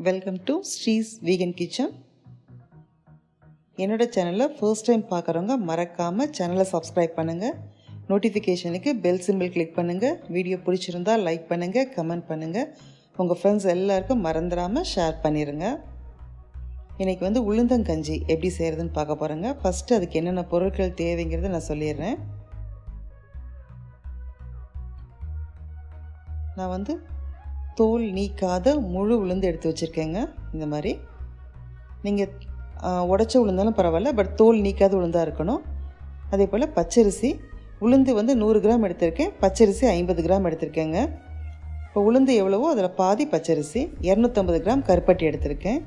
Welcome to ஸ்ரீஸ் vegan kitchen. என்னோடய சேனலை first time பார்க்குறவங்க மறக்காமல் சேனலை சப்ஸ்கிரைப் பண்ணுங்கள். நோட்டிஃபிகேஷனுக்கு பெல் சிம்பிள் கிளிக் பண்ணுங்கள். வீடியோ பிடிச்சிருந்தால் லைக் பண்ணுங்கள், கமெண்ட் பண்ணுங்கள். உங்கள் ஃப்ரெண்ட்ஸ் எல்லாருக்கும் மறந்துடாமல் ஷேர் பண்ணிடுங்க. இன்றைக்கி உளுந்தங்கஞ்சி எப்படி செய்கிறதுன்னு பார்க்க போகிறேங்க. ஃபஸ்ட்டு அதுக்கு என்னென்ன பொருட்கள் தேவைங்கிறத நான் சொல்லிடுறேன். நான் தோல் நீக்காத முழு உளுந்து எடுத்து வச்சுருக்கேங்க. இந்த மாதிரி நீங்கள் உடச்ச உளுந்தாலும் பரவாயில்ல, பட் தோல் நீக்காத உளுந்தாக இருக்கணும். அதே போல் பச்சரிசி உளுந்து 100 கிராம் எடுத்திருக்கேன், பச்சரிசி 50 கிராம் எடுத்திருக்கேங்க. இப்போ உளுந்து எவ்வளவோ அதில் பாதி பச்சரிசி. 250 கிராம் கருப்பட்டி எடுத்திருக்கேன்.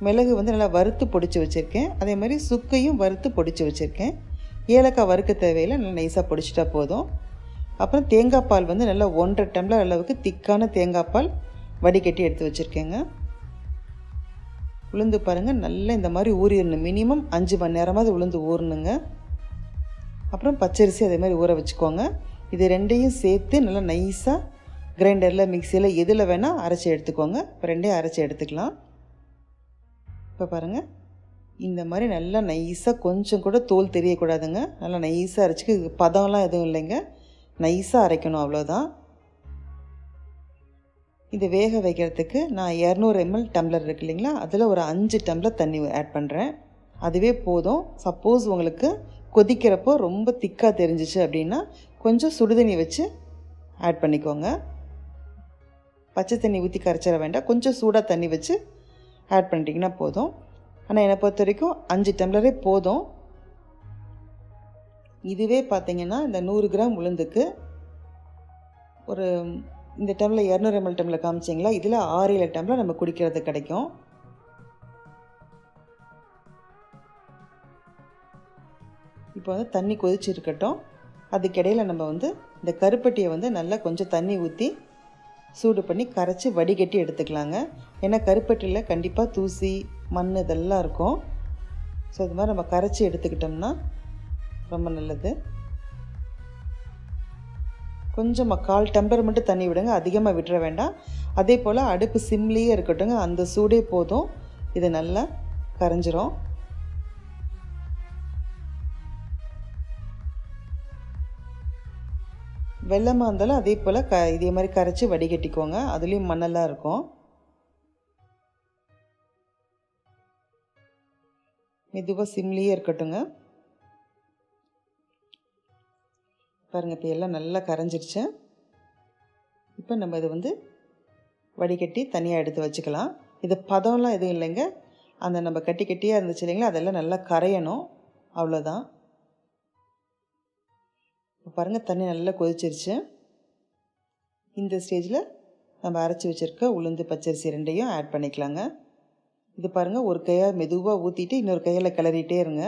மிளகு நல்லா வறுத்து பொடிச்சு வச்சுருக்கேன். அதே மாதிரி சுக்கையும் வறுத்து பொடிச்சு வச்சுருக்கேன். ஏலக்காய் வறுக்க தேவையில்லை, நல்லா நைஸாக பொடிச்சிட்டா போதும். அப்புறம் தேங்காய் பால் நல்லா 1.5 டம்ளர் அளவுக்கு திக்கான தேங்காய் பால் வடிகட்டி எடுத்து வச்சுருக்கேங்க. உளுந்து பாருங்கள், நல்லா இந்த மாதிரி ஊறிடணும். மினிமம் 5 மணி நேரமாவது உளுந்து ஊறணுங்க. அப்புறம் பச்சரிசி அதே மாதிரி ஊற வச்சுக்கோங்க. இது ரெண்டையும் சேர்த்து நல்லா நைஸாக கிரைண்டரில், மிக்சியில் எதில் வேணால் அரைச்சி எடுத்துக்கோங்க. இப்போ ரெண்டையும் அரைச்சி எடுத்துக்கலாம். இப்போ பாருங்கள், இந்த மாதிரி நல்லா நைஸாக, கொஞ்சம் கூட தோல் தெரியக்கூடாதுங்க. நல்லா நைஸாக அரைச்சிக்கு. பதம்லாம் எதுவும் இல்லைங்க, நைஸாக அரைக்கணும், அவ்வளோதான். இது வேக வைக்கிறதுக்கு நான் 200 ml டம்ளர் இருக்கு இல்லைங்களா, அதில் ஒரு 5 டம்ளர் தண்ணி ஆட் பண்ணுறேன். அதுவே போதும். சப்போஸ் உங்களுக்கு கொதிக்கிறப்போ ரொம்ப திக்காக தெரிஞ்சிச்சு அப்படின்னா கொஞ்சம் சுடுதண்ணி வச்சு ஆட் பண்ணிக்கோங்க. பச்சை தண்ணி ஊற்றி கரைச்சிட வேண்டாம், கொஞ்சம் சூடாக தண்ணி வச்சு ஆட் பண்ணிட்டிங்கன்னா போதும். ஆனால் என்னை பொறுத்த வரைக்கும் 5 டம்ளரே போதும். இதுவே பார்த்திங்கன்னா இந்த 100 கிராம் உளுந்துக்கு ஒரு இந்த டம்ளர் 200 ml டம்ளர் காமிச்சிங்களா, இதில் 6-7 டம்ளர் நம்ம குடிக்கிறது கிடைக்கும். இப்போ தண்ணி கொதிச்சிருக்கட்டும். அதுக்கிடையில் நம்ம இந்த கருப்பட்டியை நல்லா கொஞ்சம் தண்ணி ஊற்றி சூடு பண்ணி கரைச்சி வடிகட்டி எடுத்துக்கலாங்க. ஏன்னா கருப்பட்டியில் கண்டிப்பாக தூசி, மண் இதெல்லாம் இருக்கும். ஸோ இது மாதிரி நம்ம கரைச்சி எடுத்துக்கிட்டோம்னா ரொம்ப நல்லது. கொஞ்சம் 1/4 டம்ளர் மட்டும் தண்ணி விடுங்க, அதிகமாக விட்டுற வேண்டாம். அதே போல் அடுப்பு சிம்லேயே இருக்கட்டுங்க, அந்த சூடே போதும். இது நல்லா கரைஞ்சிரும். வெள்ளமாக இருந்தாலும் அதே போல் இதே மாதிரி கரைச்சி வடிகட்டிக்கோங்க, அதுலேயும் மண்ணெல்லாம் இருக்கும். மெதுவாக சிம்லேயே இருக்கட்டுங்க. பாருங்கள், இப்போ எல்லாம் நல்லா கரைஞ்சிருச்சு. இப்போ நம்ம இதை வடிகட்டி தனியாக எடுத்து வச்சுக்கலாம். இது பதம்லாம் எதுவும் இல்லைங்க, அந்த நம்ம கட்டியாக இருந்துச்சு இல்லைங்களா, அதெல்லாம் நல்லா கரையணும், அவ்வளோதான். இப்போ பாருங்கள், தண்ணி நல்லா கொதிச்சிருச்சு. இந்த ஸ்டேஜில் நம்ம அரைச்சி வச்சுருக்க உளுந்து, பச்சரிசி ரெண்டையும் ஆட் பண்ணிக்கலாங்க. இது பாருங்கள், ஒரு கையாக மெதுவாக ஊற்றிட்டு இன்னொரு கையில் கிளறிட்டே இருங்க.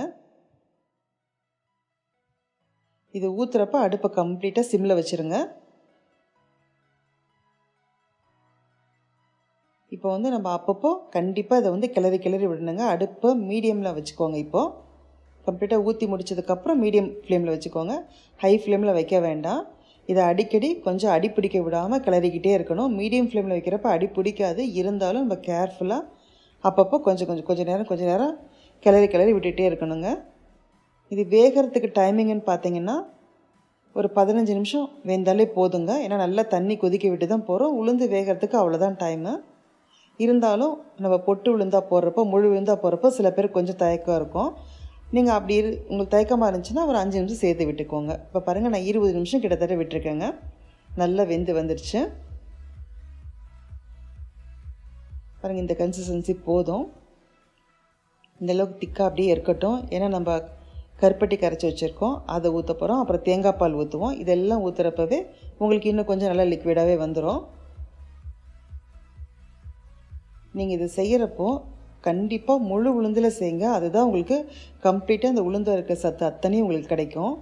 இது ஊற்றுறப்ப அடுப்பை கம்ப்ளீட்டாக சிம்மில் வச்சுருங்க. இப்போ நம்ம அப்பப்போ கண்டிப்பாக இதை கிளறி விடணுங்க. அடுப்பை மீடியமில் வச்சுக்கோங்க. இப்போது கம்ப்ளீட்டாக ஊற்றி முடித்ததுக்கப்புறம் மீடியம் ஃப்ளேமில் வச்சுக்கோங்க, ஹை ஃப்ளேமில் வைக்க வேண்டாம். இதை அடிக்கடி கொஞ்சம் அடி பிடிக்க விடாமல் கிளறிக்கிட்டே இருக்கணும். மீடியம் ஃப்ளேமில் வைக்கிறப்ப அடி பிடிக்காது, இருந்தாலும் நம்ம கேர்ஃபுல்லாக அப்பப்போ கொஞ்சம் நேரம் கிளறி விட்டுகிட்டே இருக்கணுங்க. இது வேகிறதுக்கு டைமிங்குன்னு பார்த்தீங்கன்னா ஒரு 15 நிமிஷம் வெந்தாலே போதுங்க. ஏன்னா நல்லா தண்ணி கொதிக்க விட்டு தான் போகிறோம். உளுந்து வேகிறதுக்கு அவ்வளோதான் டைமு. இருந்தாலும் நம்ம பொட்டு உளுந்தா போடுறப்போ, முழு உளுந்தா போடுறப்போ சில பேர் கொஞ்சம் தயக்கம் இருக்கும். நீங்கள் அப்படி உங்களுக்கு தயக்கமாக இருந்துச்சுன்னா ஒரு 5 நிமிஷம் சேர்த்து விட்டுக்கோங்க. இப்போ பாருங்கள், நான் 20 நிமிஷம் கிட்டத்தட்ட விட்டுருக்கேங்க. நல்லா வெந்து வந்துடுச்சு பாருங்கள். இந்த கன்சிஸ்டன்சி போதும். இந்தளவுக்கு திக்காக அப்படியே இருக்கட்டும். ஏன்னா நம்ம கருப்பட்டி கரைச்சி வச்சுருக்கோம், அதை ஊற்ற போகிறோம். அப்புறம் தேங்காய் பால் ஊற்றுவோம். இதெல்லாம் ஊற்றுறப்பவே உங்களுக்கு இன்னும் கொஞ்சம் நல்லா லிக்விடாகவே வந்துடும். நீங்கள் இது செய்கிறப்போ கண்டிப்பாக முழு உளுந்தில் செய்யுங்க. அதுதான் உங்களுக்கு கம்ப்ளீட்டாக அந்த உளுந்து இருக்க சத்து அத்தனையும் உங்களுக்கு கிடைக்கும்.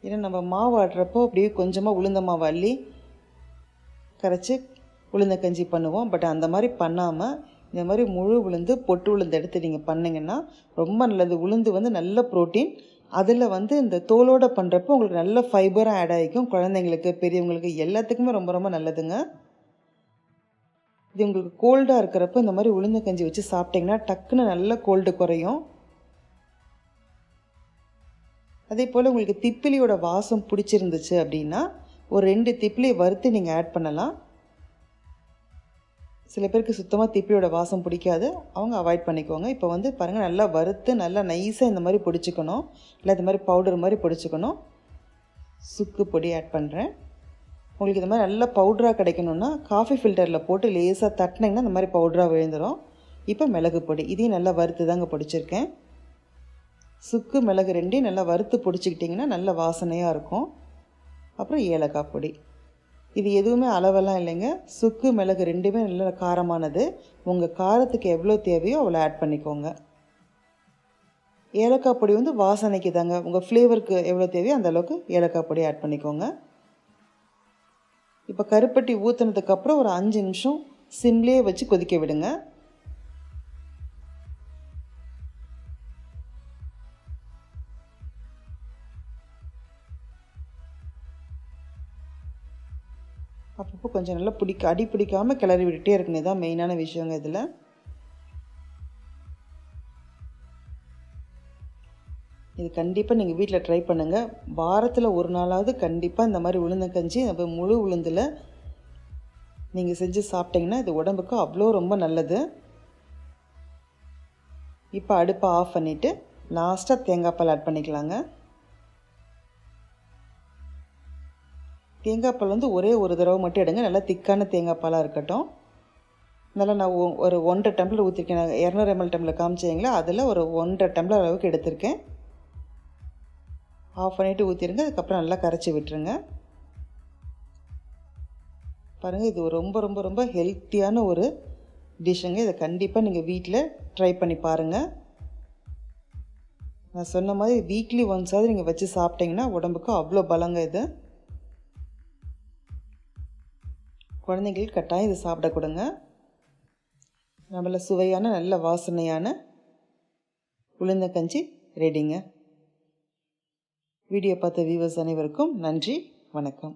ஏன்னா நம்ம மாவு ஆடுறப்போ அப்படியே கொஞ்சமாக உளுந்த மாவு அள்ளி கரைச்சி உளுந்த கஞ்சி பண்ணுவோம். பட் அந்த மாதிரி பண்ணாமல் இந்த மாதிரி முழு உளுந்து, பொட்டு உளுந்து எடுத்து நீங்கள் பண்ணிங்கன்னா ரொம்ப நல்லது. உளுந்து நல்ல ப்ரோட்டீன், அதில் வந்து இந்த தோலோடு பண்ணுறப்போ உங்களுக்கு நல்ல ஃபைபராக ஆட் ஆகிக்கும். குழந்தைங்களுக்கு பெரியவங்களுக்கு எல்லாத்துக்குமே ரொம்ப ரொம்ப நல்லதுங்க. இது உங்களுக்கு கோல்டாக இருக்கிறப்ப இந்த மாதிரி உளுந்து கஞ்சி வச்சு சாப்பிட்டிங்கன்னா டக்குன்னு நல்ல கோல்டு குறையும். அதே போல் உங்களுக்கு திப்பிலியோட வாசம் பிடிச்சிருந்துச்சு அப்படின்னா ஒரு 2 திப்பிலி வறுத்து நீங்கள் ஆட் பண்ணலாம். சில பேருக்கு சுத்தமாக திப்பிலியோட வாசம் பிடிக்காது, அவங்க அவாய்ட் பண்ணிக்கோங்க. இப்போ வந்து பாருங்கள், நல்லா வறுத்து நல்லா நைஸாக இந்த மாதிரி பிடிச்சிக்கணும், இல்லை இந்த மாதிரி பவுடர் மாதிரி பிடிச்சிக்கணும். சுக்கு பொடி ஆட் பண்ணுறேன். உங்களுக்கு இந்த மாதிரி நல்லா பவுடராக கிடைக்கணுன்னா காஃபி ஃபில்டரில் போட்டு லேசாக தட்டினீங்கன்னா இந்த மாதிரி பவுடராக விழுந்துடும். இப்போ மிளகு பொடி, இதையும் நல்லா வறுத்து தாங்க பிடிச்சிருக்கேன். சுக்கு மிளகு ரெண்டையும் நல்லா வறுத்து பிடிச்சிக்கிட்டிங்கன்னா நல்ல வாசனையாக இருக்கும். அப்புறம் ஏலக்காய் பொடி, இது எதுவுமே அளவெல்லாம் இல்லைங்க. சுக்கு மிளகு ரெண்டுமே நல்ல காரமானது. உங்கள் காரத்துக்கு எவ்வளோ தேவையோ அவ்வளோ ஆட் பண்ணிக்கோங்க. ஏலக்காய் பொடி வந்து வாசனைக்கு தாங்க, உங்கள் ஃப்ளேவருக்கு எவ்வளோ தேவையோ அந்த அளவுக்கு ஏலக்காய் பொடி ஆட் பண்ணிக்கோங்க. இப்போ கருப்பட்டி ஊற்றுனதுக்கப்புறம் ஒரு 5 நிமிஷம் சிம்லேயே வச்சு கொதிக்க விடுங்க. அப்பப்போ கொஞ்சம் நல்லா அடி பிடிக்காமல் கிளறி விட்டுட்டே இருக்குன்னு தான் மெயினான விஷயங்க இதில். இது கண்டிப்பாக நீங்கள் வீட்டில் ட்ரை பண்ணுங்கள். வாரத்தில் ஒரு நாளாவது கண்டிப்பாக இந்த மாதிரி உளுந்தங்கஞ்சி முழு உளுந்தில் நீங்கள் செஞ்சு சாப்பிட்டிங்கன்னா இது உடம்புக்கு அவ்வளோ ரொம்ப நல்லது. இப்போ அடுப்பை ஆஃப் பண்ணிவிட்டு லாஸ்ட்டாக தேங்காய் பால் ஆட் பண்ணிக்கலாங்க. தேங்காய் பால் வந்து ஒரே ஒரு தடவை மட்டும் எடுங்க, நல்லா திக்கான தேங்காய் பாலாக இருக்கட்டும். நல்லா நான் ஒரு 1.5 டம்ளர் ஊற்றிருக்கேன். 200 ml டம்ளர் காமிச்சிங்களா, அதில் ஒரு 1.5 டம்ளர் அளவுக்கு எடுத்திருக்கேன். ஆஃப் பண்ணிவிட்டு ஊற்றிடுங்க. அதுக்கப்புறம் நல்லா கரைச்சி விட்டுருங்க. பாருங்கள், இது ரொம்ப ரொம்ப ரொம்ப ஹெல்த்தியான ஒரு டிஷ்ஷுங்க. இதை கண்டிப்பாக நீங்கள் வீட்டில் ட்ரை பண்ணி பாருங்கள். நான் சொன்ன மாதிரி வீக்லி ஒன்ஸாவது நீங்கள் வச்சு சாப்பிட்டிங்கன்னா உடம்புக்கு அவ்வளோ பலங்க. இது குழந்தைங்களுக்கு கட்டாயம் இது சாப்பிட கொடுங்க. நல்ல சுவையான நல்ல வாசனையான உளுந்தங்கஞ்சி ரெடிங்க. வீடியோ பார்த்த வியூவர்ஸ் அனைவருக்கும் நன்றி, வணக்கம்.